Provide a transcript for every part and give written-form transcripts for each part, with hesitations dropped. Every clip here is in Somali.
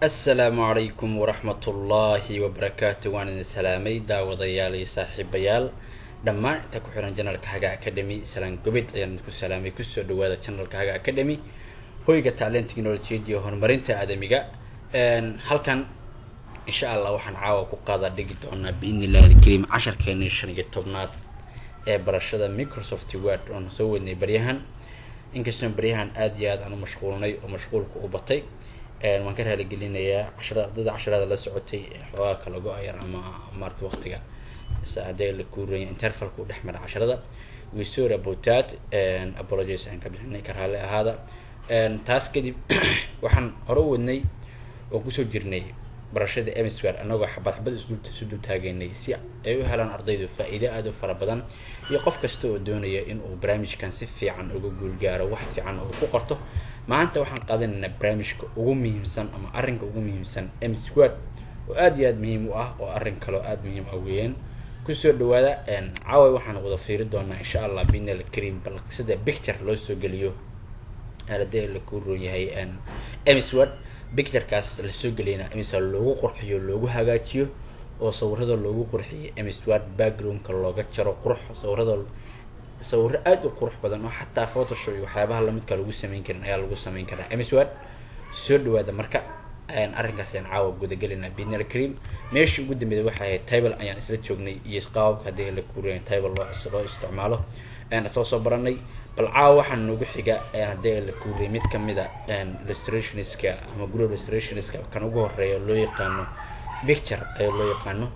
السلام عليكم ورحمة الله وبركاته. وانا سلامي داوديالي صاحبيال دمان inta ku xiran channelka Haga Academy salaan gobid ayaan ku salaamay ku soo dhawaada channelka Haga Academy hoyga talent technology iyo horumarinta aadamiga halkan insha Allah waxaan caawa ku qaada dhigi doonaa biidnillaahi kariim 10keena 15aad ee barashada Microsoft Word oo soo wadnay baryahan inkastoo baryahan aad iyo aad aan mashquulnay oo mashquulku u batay waan ka raali gelinayaa casharada la socotay xoogaa kala go'ayar ama maarta waqtiga saacadee la kuuriyay intervalku dhexmar casharada we sorry about that and apologies aan ka bixinay ka raali ahaada taas kadib waxaan hore u wadnay oo ku soo jirnay barashada MS Word anagoo xabad isu dul taageynay si ay u helaan ardaydu faa'iido aad u fara badan iyo qof kasta oo doonaya in uu barnaamijkan si fiican uga guul gaaro wax fiican oo ku qorto maanta waxaan qaadanaynaa barnaamijka ugu muhiimsan ama arrinka ugu muhiimsan MS Word oo aad iyo aad muhiim u ah oo arrin kale oo aad muhiim ah weeyaan ku soo dhawaada caawa waxaan wada fiiri doonaa insha Allah biidnillaahi kariim bal sida picture loo soo geliyo aaladda la ku roon yahay MS Word picturekaas la soo geliyna MS loogu qurxiyo loogu hagaajiyo oo sawirada loogu qurxiyo MS Word backgroundka looga jaro qurux sawir aad u qurux badan oo xataa Photoshop iyo waxyaabaha la midka lagu sameyn karin ayaa lagu sameyn karaa MS Word soo dhawaada marka arrinkaas aan caawa guda galinaa biidnillaahi kariim meeshii ugu dambeeyay waxa ay table ayaan isla joognay iyo qaabka hadii la kuuriyay table loo isticmaalo soo baranay bal caawa waxaan noogu xiga hadii la kuuriyay mid kamid ah illustrationska ama group illustrationska kan ugu horeeya loo yaqaano picture ayaa loo yaqaano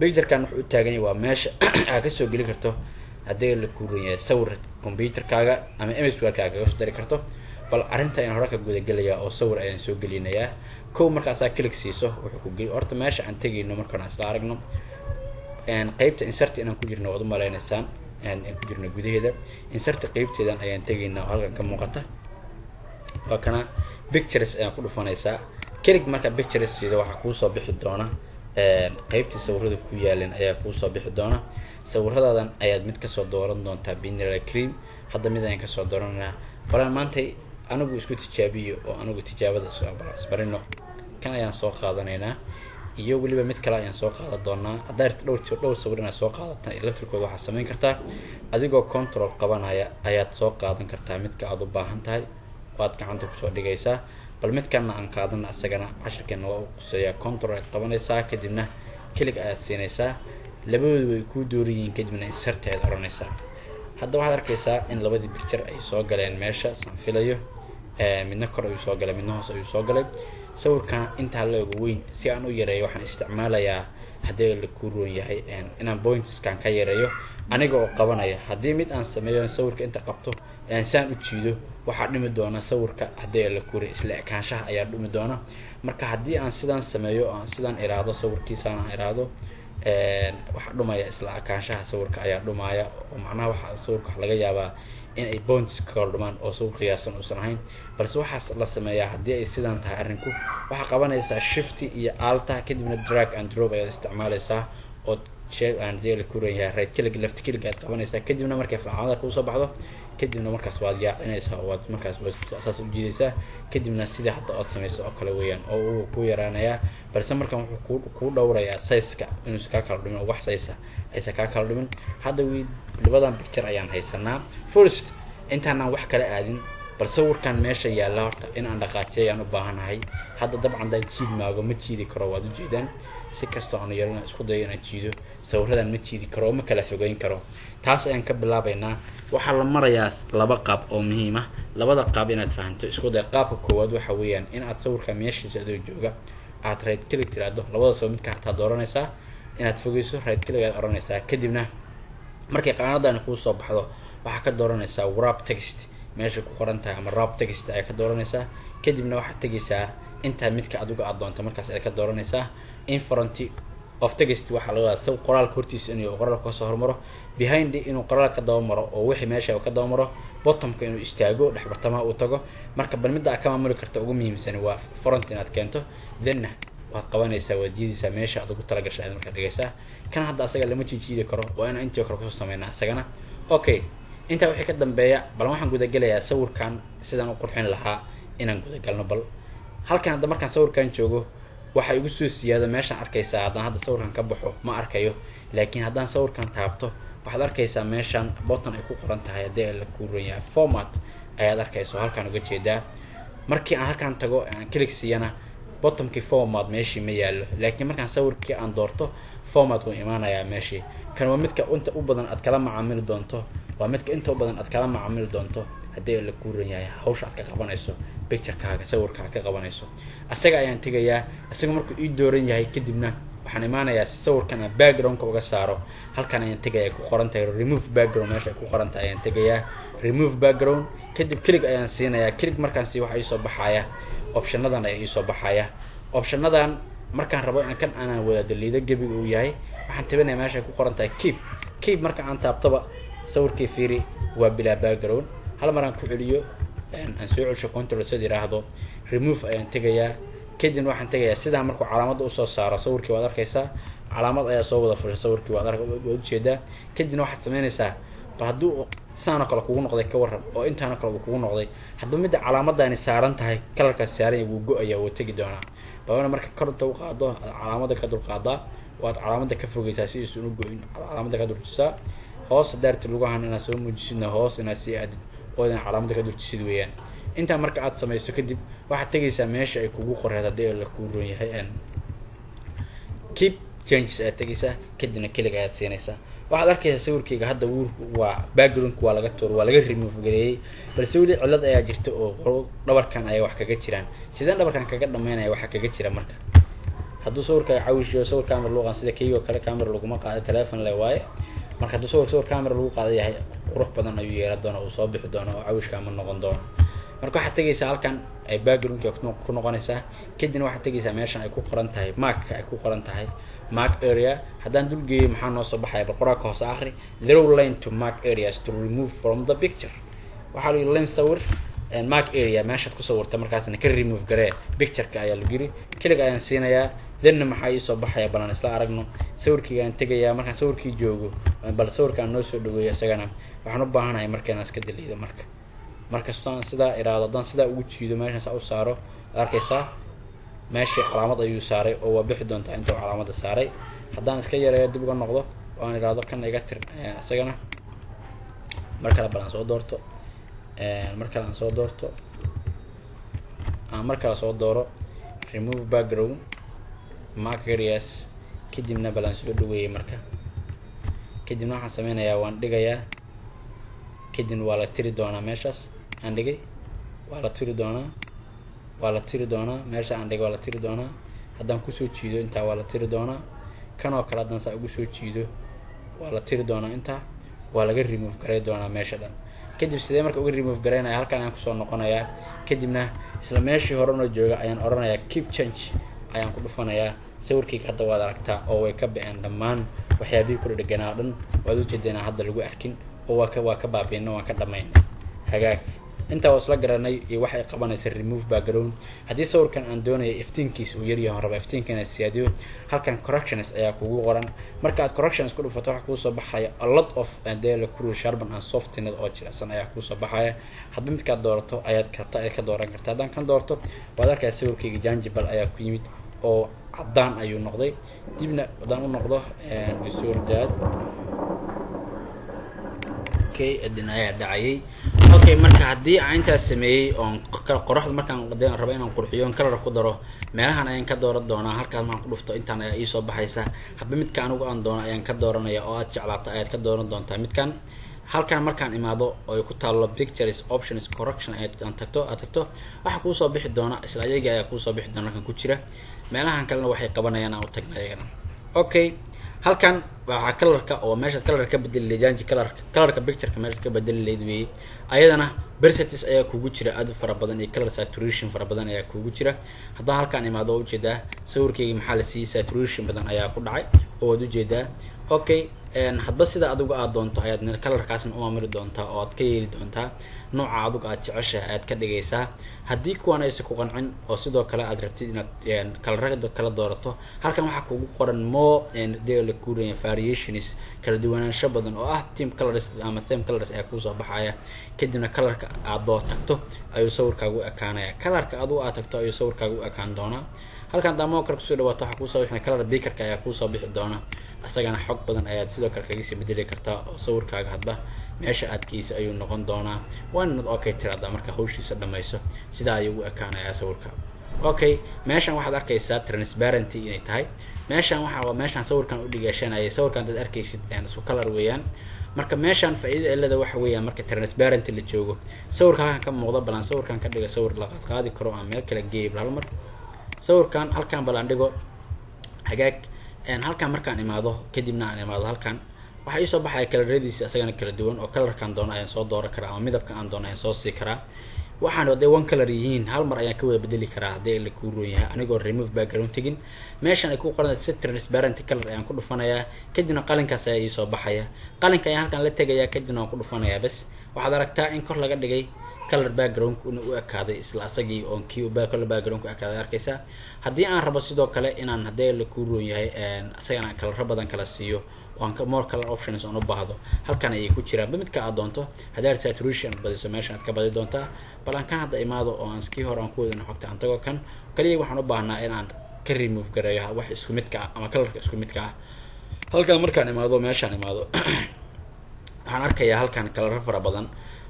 picture-kan wuxuu u taagan yahay waa meesha aad ka soo gali karto hadii la kuuriyay sawir computer-kaaga ama MS Word-kaaga ka soo dari karto bal arrinta ayaan hore ka guda galayaa oo sawir ayaan soo gelinayaa kow markaas aad click siiso wuxuu ku geli horta meesha aan tagayno markaan isla aragno qaybta insert inaan ku jirno wada maleynaysan aan ku jirno gudaheeda insert qaybteedan ayaan tagaynaa halkan ka muuqata waa kana pictures ayaan ku dhufanaysaa click marka pictures sida waxa ku soo bixi doona qaybta sawirada ku yaalan ayaa ku soo bixi doona sawiradadan ayaad mid ka soo dooran doontaa biidnillaahi kariim hadda mid ayaan ka soo dooranaa balan maanta anigu isku tijaabiyo oo anigu tijaabada soo barino kan ayaan soo qaadanaynaa iyo waliba mid kale ayaan soo qaadan doonaa haddaad dhowr sawir inaad soo qaadataan electricooda waxaad samayn kartaa adigoo control qabanaya ayaad soo qaadan kartaa midka aad u baahan tahay waad gacanta kusoo dhigaysaa bal midkana aan qaadana asagana casharkeena waa u quseeyaa control aad qabanaysaa kadibna click ayaad siinaysaa labadoodu way ku dooran kadibna insert ayaad oranaysaa hadda waxaad arkaysaa in labadii picture ay soo galeen meesha san filayo midna kor ayuu soo galay midna hoos ayuu soo galay sawirkan inta la ugu weyn si aan u yareeyo waxaan isticmaalayaa hadii la ku roon yahay inaan pointskan ka yareeyo aniga oo qabanaya hadii mid aan sameeyo sawirka inta qabto saan u jiido waxa dhimi doona sawirka hadii la ku isla ekaanshaha ayaa dhimi doona marka hadii aan sidaan sameeyo aan sidaan iraado sawirkiisa aan iraado waxa dhumaya isla ekaanshaha sawirka ayaa dhumaya oo macnaha waxa sawirka laga yaabaa in ay points ka dhumaan oo soo qiyaasan oo san ahayn balse waxa la sameeyaa hadii ay sidaan tahay arrinku waxa qabanaysaa shift iyo alt kadibna drag and drop ay isticmaalaysaa oo share and deal ku reeyaa right click left click aad qabanaysaa kadibna markay faacada ku soo baxdo kadibna markaas waad yaacinaysaa waad markaas asaas u jiidaysaa kadibna sida hadda aad sameeyso oo kale weeyaan oo uu ku yaraanaya balse markan wuxuu ku dhowrayaa size-ka inuu ka kala dhimin wax size aysa ka kala dhimin hadda labadan picture ayaan haysanaa first intaan wax kala aadin bal sawirkan meesha yaala horta in aan dhaqaajiyaan u baahanahay hadda dabcan dad jiid maago ma jiidi karo waad u jeedaan si kasta oo yarna isku dayo inaan jiido sawiradan ma jiidi karo ma kala fogeyn karo taas ayaan ka bilaabaynaa waxa la marayaa laba qaab oo muhiim ah labada qaab inaad fahanto isku day qaabka koowaad waxa weeyaan in aad sawirka meeshiisa adoo jooga aad right click tiraado labada sawir mid ka taa dooranaysaa inaad fogeyso right click aad oranaysaa kadibna markay qaanadan ku soo baxdo waxa ka dooranaysaa wrap text meesha ku qoran tahay ama wrap text ay ka dooranaysaa kadibna waxa tagaysaa inta midka adigu aad doonto markaas ay ka dooranaysaa in front of text waxa laga wadaa sawir qoraalka hortiisa inuu qoraalka soo hormaro behind inuu qoraalka daba maro oo wixii meesha ka daba maro bottomka inuu istaago dhaxbartamaha uu tago marka bal midda ka maamuli karta ugu muhiimsan waa front inaad keento then waad qabanaysaa wajidiisa meesha aad ugu tala gashay marka dhigaysaa kan hadda asaga lama jiidi karo waa in intii kale ku sameeynaa asagana okay inta wixii ka dambeeya bal waxaan guda galayaa sawirkan sidaan u qurxin lahaa inaan guda galno bal halkan hadda markaan sawirkan joogo waxa igu soo siyaado meeshaan arkaysaa haddaan hadda sawirkan ka baxo ma arkayo, laakiin haddaan sawirkan taabto waxaad arkaysaa meeshaan button ay ku qoran tahay haddii la kuuran yahay format ayaad arkayso halkaan uga jeedaa. markii aan halkaan tago aan click siiyana bottomkii format meeshii ma yaallo, laakiin markaan sawirkii aan doorto format wuu imaanayaa meeshii. kan waa midka inta u badan aad kala macaamili doonto, waa midka inta u badan aad kala macaamili doonto haddii la kuuran yahay hawsha aad ka qabanayso picturekaaga sawirkaaga ka qabanayso. asaga ayaan tegayaa, asaga markuu ii dooran yahay kadibna waxaan imaanayaa si sawirkan aan backgroundka uga saaro. halkan ayaan tegayaa ku qoran tahay remove background, meesha ay ku qoran tahay ayaan tegayaa remove background. kadib click ayaan siinayaa, click markaan sii waxa ii soo baxaya optionadan ayaa ii soo baxaya. optionadan markaan rabo in kan aan wada daliido gebiga uu yahay waxaan tabanayaa meesha ay ku qoran tahay keep marka aan taabtaba sawirkii fiiri waa bilaa background. hal mar aan ku celiyo aan soo celsho control sida yiraahdo remove ayaan tegayaa. kadibna waxaan tegayaa sidaa markuu calaamada u soo saaro sawirkii waad arkaysaa calaamad ayaa soo wada furay sawirkii waad ujeedaa. kadibna waxaad samaynaysaa bal hadduu saano kale kugu noqday ka waran oo intaana kale uu kugu noqday, hadduu midda calaamadani saaran tahay kalarkaas saaran wuu go-ayaa wuu tegi doonaa. baabana marka korta u qaado calaamada ka dul qaadaa waad calaamada ka fogeysaa si isu u go-in, calaamada ka duljisaa hoos daarti lugahan inaad soo muujisidna hoos inaad sii aadid oo inaad calaamada ka duljisid weeyaan. intaa marka aad samayso kadib waxaad tegaysaa meesha ay kugu qoreed haddii la kuu roon yahay keep changes ayaad tegaysaa kadibna click ayaad siinaysaa. waxaad arkaysaa sawirkayga hadda waa backgroundka waa laga tuur waa laga remove gareeyay, balse weli cilad ayaa jirta oo dhabarkan ayaa wax kaga jiraan. sideen dhabarkan kaga dhameynaya waxa kaga jira marka hadduu sawirka cawishiyo sawir camera luqan sida kaygo kale camera laguma qaado telephone le waaye. marka hadduu sawir camera lagu qaado yahay qurux badan ayuu yeelan doonaa uu soo bixi doono oo cawishka ma noqon doono. marka waxaad tegaysaa halkan ay backgroundka ku noqonaysaa kadibna waxaad tegaysaa meeshan ay ku qoran tahay mark ay ku qoran tahay mark area. haddaan dul geeyo maxaa noo soo baxaya bal qoraalka hoose akhri draw line to mark areas to remove from the picture. waxaa lagu line sawir mark area meeshaad ku sawirta markaasna ka remove garee pictureka ayaa lagu yiri. click ayaan siinayaa then maxaa ii soo baxaya balan isla aragno. sawirkii aan tegayaa markaan sawirkii joogo bal sawirkaan noo soo dhaweeyo isagana waxaan u baahanahay markaan iska daliido markastaan sidaa iraado haddaan sidaa ugu jiido meeshaas u saaro arkaysaa meeshii calaamad ayuu saaray oo waa bixi doontaa intuu calaamada saaray. haddaan iska yareeyo dib uga noqdo oo aan iraado kan iga tir isagana mar kale balan soo doorto mar kale aan soo doorto mar kale soo dooro remove background mark areas kadibna balan soo dhaweeyay marka kadibna waxaan sameynayaa waan dhigayaa kadibna waa la tiri doonaa meeshaas aan dhigay waa la tiri doonaa meesha aan dhigay waa la tiri doonaa. haddaan kusoo jiido intaa waa la tiri doonaa kan oo kale haddaan saa ugu soo jiido waa la tiri doonaa intaa waa laga remove garay doonaa meesha dhan. kadib sidee marka uga remove garaynaya halkan ayaan kusoo noqonayaa kadibna isla meeshii hore noo jooga ayaan oranayaa keep change ayaan ku dhufanayaa. sawirkayga hadda waad aragtaa oo way ka ba'een dhammaan waxyaabihii ku dhadheganaa dhan waad ujeedeenaa hadda lagu arkin oo waa ka baabiina waan ka dhamaynay hagaag. intaa waa isla garanay iyo waxay qabanaysa remove background. haddii sawirkan aan doonayo iftiinkiisa uu yaryahay raba iftiinkana siyaadiyo halkan corrections ayaa kugu qoran. marka aad corrections ku dhufato waxa kuu soo baxaya a lot of dela crew sharpen and softened oo jilicsan ayaa kuu soo baxaya. hadba midkaad doorato ayaad ka dooran kartaa. haddaan kan doorto waad arkaya sawirkayga janjibal ayaa ku yimid oo cadaan ayuu noqday. dibna haddaan u noqdo suurdaad adin ayaa dhacayay. marka haddii aan intaas sameeyey oon qoraxda markaan rabo inaan qurxiyo kalar ku daro meelahan ayaan ka dooran doonaa. halkaas markaan ku dhufto intaan ayaa ii soo baxaysa habba midka anigu aan doono ayaan ka dooranaya oo aad jeclaato ayaad ka dooran doontaa midkan. halkan markaan imaado oo ay ku taalo pictures options correction aad tagto waxa kuu soo bixi doona isla ayaga ayaa kuu soo bixi doona halkan ku jira. meelahan kalena waxay qabanayaan aan u tagna ayagana. halkan waxaa kalarka oo meesha kalarka ka bedeli leeyahay kalarka pictureka meesha ka bedeli leeyahay ayadana presets ayaa kugu jira aad fara badan iyo color saturation fara badan ayaa kugu jira. haddaan halkan imaado oo ujeedaa sawirkayga maxaa la siiyay saturation badan ayaa ku dhacay oo waad ujeedaa. hadba sida adigu aad doonto ayaad kalarkaasna u maamuli doontaa oo aad ka yeeli doontaa nooca adigu aad jeceshahay aad ka dhigaysaa haddii kuwan aysan ku qancin oo sidoo kale aad rabtid inaad kalarada kala doorato halkan waxaa kugu qoran more daily current variations kala duwanaansho badan oo ah theme colors ama theme colors ayaa kusoo baxaya kadibna kalarka aad doortagto ayuu sawirkaagu ekaanaya kalarka adigu aad tagto ayuu sawirkaagu ekaan doonaa halkan damo kale kusoo dhawaato waxaa kusoo bixin color picker ayaa kusoo bixi doona asagana xog badan ayaad sidoo kale kaga sii bedeli kartaa oo sawirkaaga hadba meesha aad geyso ayuu noqon doonaa waana okay tiraada marka hawshiisa dhamayso sida ayuu u ekaanayaa sawirka okay meeshan waxaad arkaysaa transparency inay tahay meeshan meeshan sawirkan u dhigashanayay sawirkan dad arkaysid isku color weeyaan marka meeshan faa'iido ilada waxa weeyaan marka transparency la joogo sawirka halkan ka muuqda balan sawirkan ka dhiga sawir la qaadi karo ama meel kala geeyay hal mar sawirkan halkan balan dhigo hagaag halkan markaan imaado kadibna aan imaado halkan waxa ii soo baxaya kalaradiisa asagana kala duwan oo kalarkan doono ayaan soo dooran karaa ama midabka aan doono ayaan soo sii karaa waxaan waday one color yihiin hal mar ayaan ka wada bedeli karaa haddii la ku roon yahay anigoo remove background tegin meeshan ay ku qoran set transparent color ayaan ku dhufanayaa kadibna qalinkaas ayaa ii soo baxaya qalinka ayaan halkan la tegayaa kadibna waan ku dhufanayaa bas waxaad aragtaa in kor laga dhigay color background u ekaaday isla asagii oo kii color background ku ekaaday arkaysaa haddii aan rabo sidoo kale inaan haddii la ku roon yahay asagana color badan kala siiyo waan ka more color options oo u baahdo halkan ay ku jiraan midka aad doonto haddii saturation badiso meesha aad ka badi doontaa balankan hadda imaado oo aan iskii hore aan ku wadana xogta aan tago kan kaliya waxaan u baahnaa in aan ka remove gareeyo wax isku midka ah ama colorka isku midka ah halkan markaan imaado meeshaan imaado waxaan arkayaa halkan color fara badan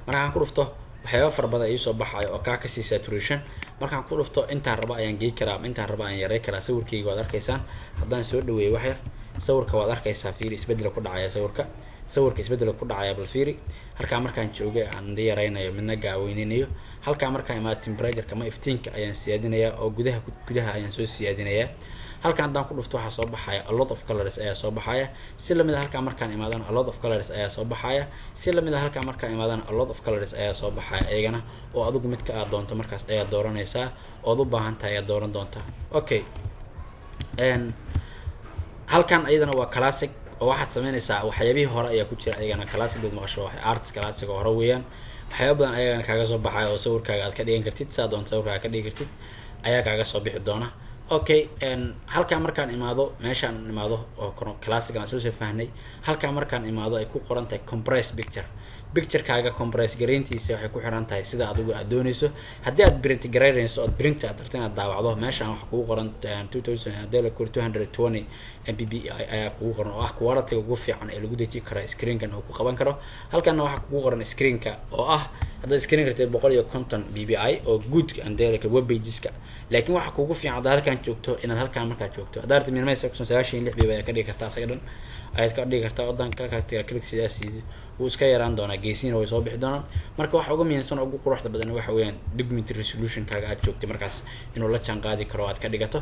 markaan ku dhufto waxyaabo fara badan ay soo baxayo oo ka sii saturation markaan ku dhufto intaan raba ayaan geey karaa intaan raba aan yareey karaa sawirkayga waad arkaysaan haddaan soo dhaweeyo wax yar sawirka waad arkaysaa fiiri isbedel ku dhacaya sawirka isbedel ku dhacaya bal fiiri halka markaan joogay aan yareynayo midna gaaweyninayo halka markaan imaado temperature kama iftiinka ayaan siyaadinayaa oo gudaha ayaan soo siyaadinayaa halkan haddaan ku dhufto waxaa soo baxaya a lot of colors ayaa soo baxaya si lamid ah halkan markaan imaadana a lot of colors ayaa soo baxaya si lamid ah halkan markaan imaadana a lot of colors ayaa soo baxaya iyagana oo adigu midka aad doonto markaas ayaa dooranaysaa ood u baahan tahay ayaa dooran doonta okay halkan ayadana waa classic oo waxaad sameynaysaa waxyaabihii hore ayaa ku jira ayagana classic dad maqasho wax arts classic oo hore weeyaan waxyaabo badan ayagana kaaga soo baxaya oo sawirkaaga aad ka dhigan kartid saa doonto sawirkaaga ka dhigi kartid ayaa kaaga soo bixi doona okay halkan markaan imaado meeshaan imaado oo classic aan soo fahnay halkan markaan imaado ay ku qoran tahay compress picture-kaaga compress gareyntiisa waxay ku xiran tahay sida adigu aad doonayso haddii aad print gareynayso oo print aad rabto inaad daawacdo meeshaan waxa kugu qoran 2220 mb ayaa kugu qoran oo ah quality ugu fiican ee lagu deji karo screen-kan oo ku qaban karo halkanna waxa kugu qoran screen-ka oo ah hadda screen rabtid 150 dpi oo good and web pages-ka laakiin waxa kugu fiican hadda halkan joogto inaad halkan markaa joogto hadda aad minimeysa 96 dpi ayaa ka dhigi kartaa asaga dhan ayaad ka dhigi kartaa wadan kala click sidaas wuu iska yaraan doonaa geesiina way soo bixi doonaan marka waxa ugu muhiimsan ugu quruxda badan waxa weeyaan document resolution kaaga aad joogtay markaas inuu la jaan qaadi karo aad ka dhigato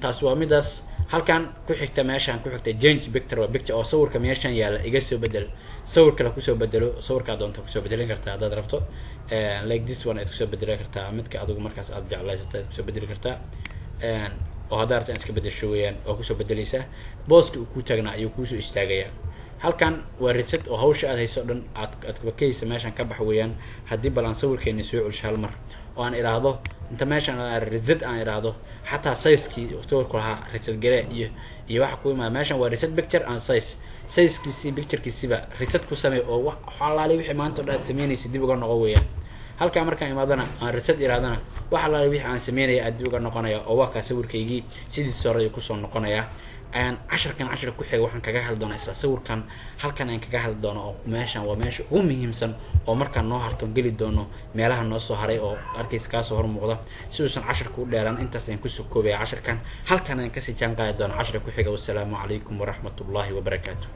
taas waa midaas halkan ku xigta meeshaan ku xigta change picture waa picture oo sawirka meeshaan yaala iga soo bedel sawir kale ku soo bedelo sawirka doonto ku soo bedelan kartaa hadaad rabto like this one aad ku soo bedeli kartaa midka adigu markaas aad jeclaysato ku soo bedeli kartaa oo hadaad rabto iska bedesho weeyaan oo ku soo bedelaysa booska uu ku taagnaa ayuu ku soo istaagayaa halkan waa reset oo hawsha aad hayso dhan aad bakaysa meeshan ka bax weeyaan haddii balan sawirkeeni soo celish hal mar oo aan iraahdo inta meeshan reset aan iraahdo xataa size-kii sawirku lahaa reset gare iyo waxa ku imaada meeshan waa reset picture and size-kiisii picture-kiisiba reset ku samee oo wax xalaali wixii maanta dhan sameynaysa dib uga noqo weeyaan halka markaan imaadana aan reset iraadana wax xalaali wixii aan sameynay aad dib uga noqonaya oo waa ka sawirkaygii sidii soo ku soo noqonaya casharkan ku xigay waxaan kaga hadli doonaa isla sawirkan halkan aan kaga hadli doono oo meeshan waa meesha ugu muhiimsan oo markaan noo harto geli doono meelaha noo soo haray oo arkaysa ka soo hor muuqda si uusan casharku u dheeraan intaas aan ku soo koobay casharkan halkan aan ka sii jaan qaadi doono casharka ku xiga. Wassalaamu calaykum waraxmatullaahi wabarakaatuh.